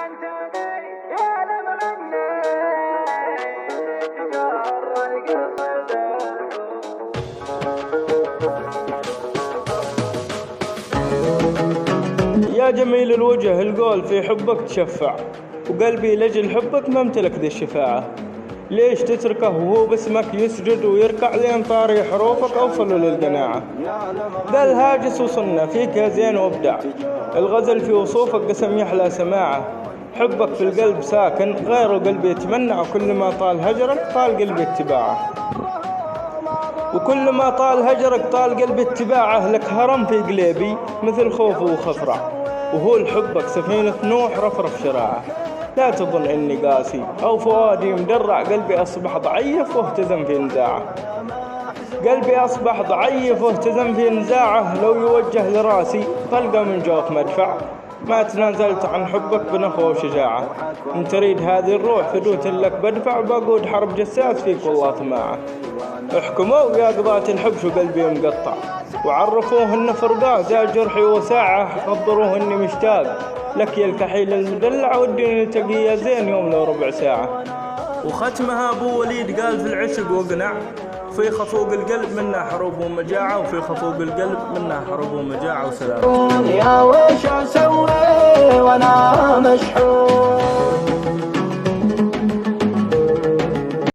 يا جميل الوجه القول في حبك تشفع، وقلبي لجل حبك ما امتلك ذي الشفاعة. ليش تتركه وهو باسمك يسجد ويركع لين طاري حروفك أوصلوا للقناعة؟ ذا الهاجس وصلنا فيك يا زين وابدع، الغزل في وصوفك قسم يحلى سماعة. حبك في القلب ساكن غير القلب يتمنع، وكل ما طال هجرك طال قلبي اتباعه. وكل ما طال هجرك طال قلبي اتباعه، لك هرم في قلبي مثل خوفه وخفرع، وهو لحبك سفينة نوح رفرف شراعه. لا تظن إني قاسي أو فؤادي مدرع، قلبي أصبح ضعيف واهتزم في نزاعه. قلبي أصبح ضعيف واهتزم في نزاعه، لو يوجه لراسي طلقة من جوف مدفع، ما تنازلت عن حبك بنخوة وشجاعة. إن تريد هذه الروح فدوة لك بدفع، بقود حرب جساس فيك والله طماعة. احكموا يا قضاة الحب شو قلبي مقطع، وعرفوه إن فرقات يا جرحي وساعة، خبروه إني مشتاق لك يا الكحيل المدلع، ودي نلتقي يا زين يوم لو ربع ساعة. وختمها أبو وليد قال في العشق وقنع، في خفوق القلب منا حروب ومجاعة، وفي خفوق القلب منا حروب ومجاعة. وسلام. يا وش أسوي وأنا مشحون.